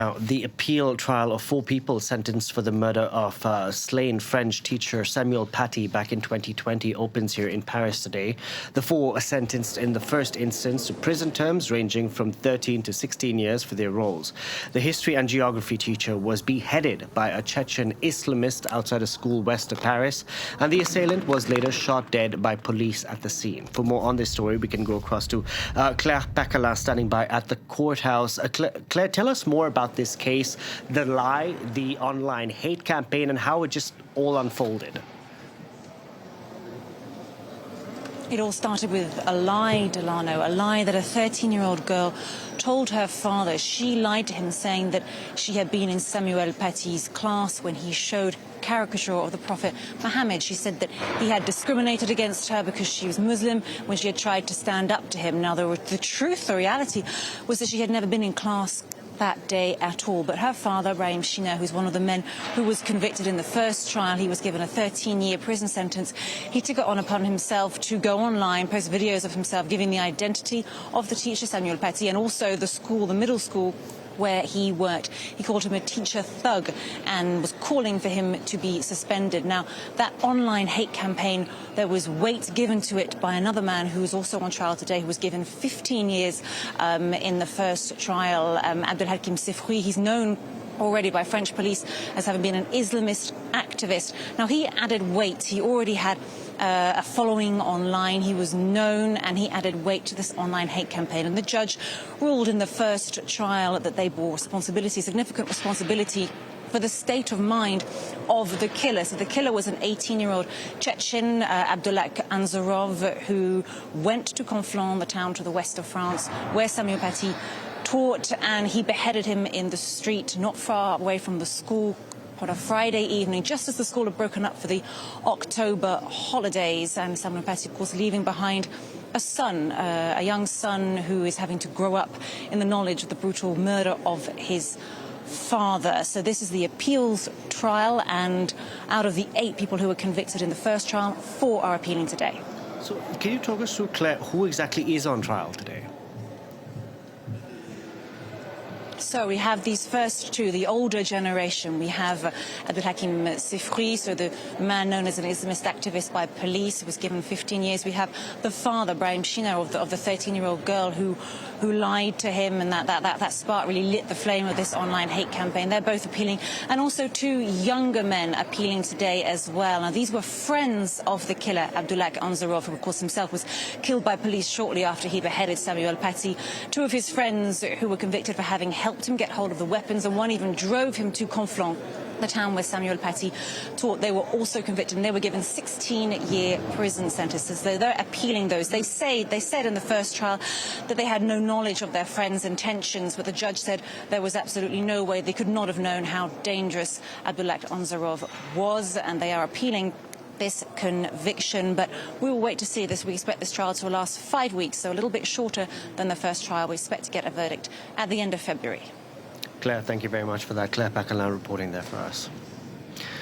Now, the appeal trial of 4 people sentenced for the murder of slain French teacher Samuel Paty back in 2020 opens here in Paris today. The 4 are sentenced in the first instance to prison terms ranging from 13 to 16 years for their roles. The history and geography teacher was beheaded by a Chechen Islamist outside a school west of Paris, and the assailant was later shot dead by police at the scene. For more on this story, we can go across to Claire Paccalin standing by at the courthouse. Claire, tell us more about this case, the lie, the online hate campaign, and how it just all unfolded. It all started with a lie, Delano, a lie that a 13-year-old girl told her father. She lied to him, saying that she had been in Samuel Paty's class when he showed caricature of the Prophet Mohammed. She said that he had discriminated against her because she was Muslim when she had tried to stand up to him. Now, the truth, the reality, was that she had never been in class that day at all. But her father, Brahim Shina, who's one of the men who was convicted in the first trial, he was given a 13-year prison sentence. He took it on upon himself to go online, post videos of himself giving the identity of the teacher, Samuel Paty, and also the school, the middle school where he worked. He called him a teacher thug and was calling for him to be suspended. Now, that online hate campaign, there was weight given to it by another man who is also on trial today, who was given 15 years in the first trial, Abdoullakh Anzorov. He's known already by French police as having been an Islamist activist. Now, he added weight. He already had a following online. He was known, and he added weight to this online hate campaign. And the judge ruled in the first trial that they bore responsibility, significant responsibility, for the state of mind of the killer. So the killer was an 18-year-old Chechen, Abdoullakh Anzorov, who went to Conflans, the town to the west of France, where Samuel Paty taught, and he beheaded him in the street not far away from the school on a Friday evening, just as the school had broken up for the October holidays. And Samuel Paty, of course, leaving behind a son, a young son who is having to grow up in the knowledge of the brutal murder of his father. So this is the appeals trial, and out of the 8 people who were convicted in the first trial, 4 are appealing today. So can you talk us through, Claire, who exactly is on trial today? So we have these first 2, the older generation. We have Abdoullakh Anzorov, so the man known as an Islamist activist by police, who was given 15 years. We have the father, Brahim Shina, of the 13-year-old girl who lied to him, and that spark really lit the flame of this online hate campaign. They're both appealing, and also 2 younger men appealing today as well. Now, these were friends of the killer, Abdoullakh Anzorov, who, of course, himself was killed by police shortly after he beheaded Samuel Paty. 2 of his friends who were convicted for having helped him get hold of the weapons, and one even drove him to Conflans, the town where Samuel Paty taught. They were also convicted, and they were given 16-year prison sentences. So they're appealing those. They said in the first trial that they had no knowledge of their friends' intentions, but the judge said there was absolutely no way they could not have known how dangerous Abdoullakh Anzorov was, and they are appealing this conviction. But we will wait to see this. We expect this trial to last 5 weeks, so a little bit shorter than the first trial. We expect to get a verdict at the end of February. Claire, thank you very much for that. Claire Paccalin reporting there for us.